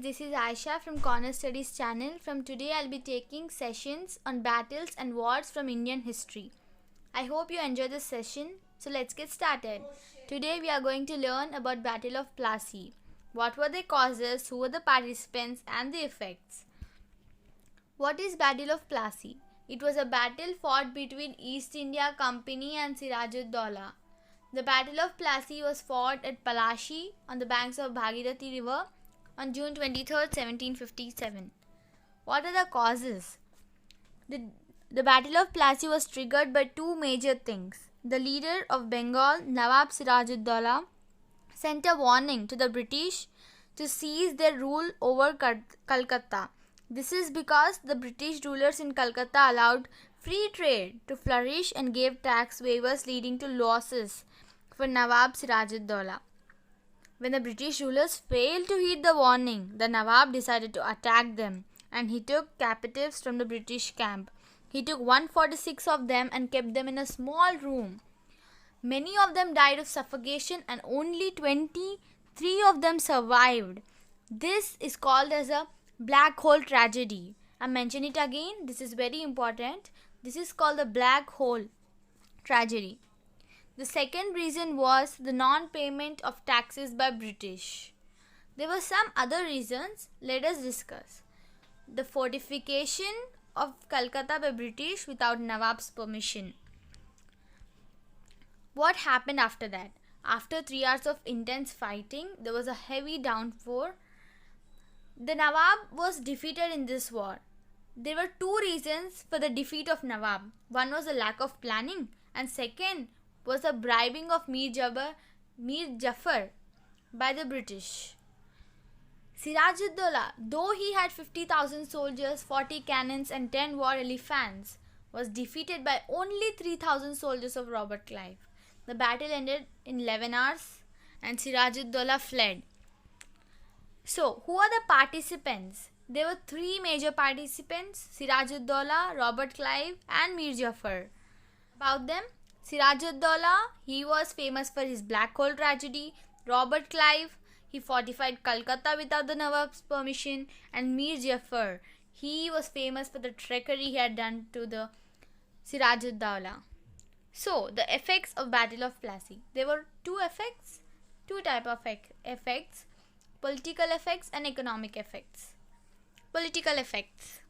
this is Aisha from Corner Studies channel. From today I'll be taking sessions on battles and wars from Indian history. I hope you enjoy this session. So let's get started. Today we are going to learn about Battle of Plassey. What were the causes, who were the participants and the effects. What is Battle of Plassey? It was a battle fought between East India Company and Siraj-ud-Daulah. The Battle of Plassey was fought at Palashi on the banks of Bhagirathi River on June 23, 1757. What are the causes? The Battle of Plassey was triggered by two major things. The leader of Bengal, Nawab Siraj-ud-Daulah, sent a warning to the British to seize their rule over Calcutta. This is because the British rulers in Calcutta allowed free trade to flourish and gave tax waivers leading to losses for Nawab Siraj-ud-Daulah. When the British rulers failed to heed the warning, the Nawab decided to attack them and he took captives from the British camp. He took 146 of them and kept them in a small room. Many of them died of suffocation and only 23 of them survived. This is called as a black hole tragedy. I mention it again, this is very important. This is called the black hole tragedy. The second reason was the non-payment of taxes by British. There were some other reasons. Let us discuss. The fortification of Calcutta by British without Nawab's permission. What happened after that? After 3 hours of intense fighting, there was a heavy downpour. The Nawab was defeated in this war. There were two reasons for the defeat of Nawab. One was a lack of planning and second was the bribing of Mir Jafar by the British. Siraj-ud-Daulah, though he had 50,000 soldiers, 40 cannons and 10 war elephants, was defeated by only 3,000 soldiers of Robert Clive. The battle ended in 11 hours and Siraj-ud-Daulah fled. So, who are the participants? There were three major participants: Siraj-ud-Daulah, Robert Clive and Mir Jafar. About them, Siraj-ud-Daulah, he was famous for his black hole tragedy. Robert Clive, he fortified Calcutta without the Nawab's permission. And Mir Jafar, he was famous for the trickery he had done to the Siraj-ud-Daulah. So, the effects of Battle of Plassey. There were two type of effects. Political effects and economic effects. Political effects.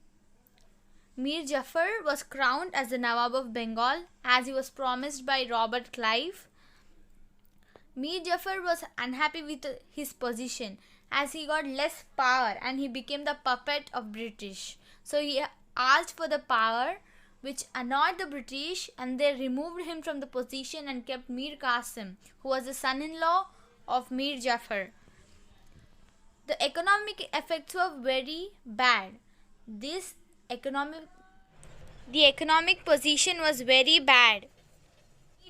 Mir Jafar was crowned as the Nawab of Bengal as he was promised by Robert Clive. Mir Jafar was unhappy with his position as he got less power and he became the puppet of British. So he asked for the power, which annoyed the British, and they removed him from the position and kept Mir Qasim, who was the son-in-law of Mir Jafar. The economic effects were very bad. The economic position was very bad.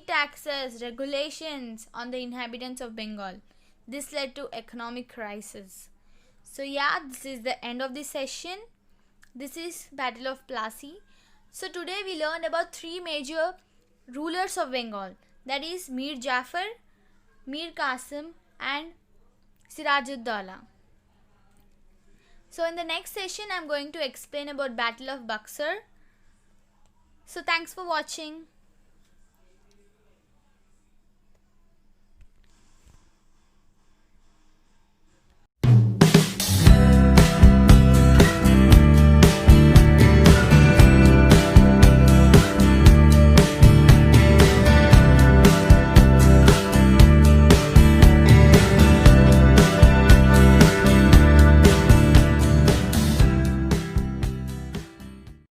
Taxes, regulations on the inhabitants of Bengal. This led to economic crisis. So yeah, this is the end of the session. This is Battle of Plassey. So today we learned about three major rulers of Bengal. That is Mir Jafar, Mir Qasim and Siraj-ud-Daulah. So in the next session I am going to explain about Battle of Buxar. So thanks for watching.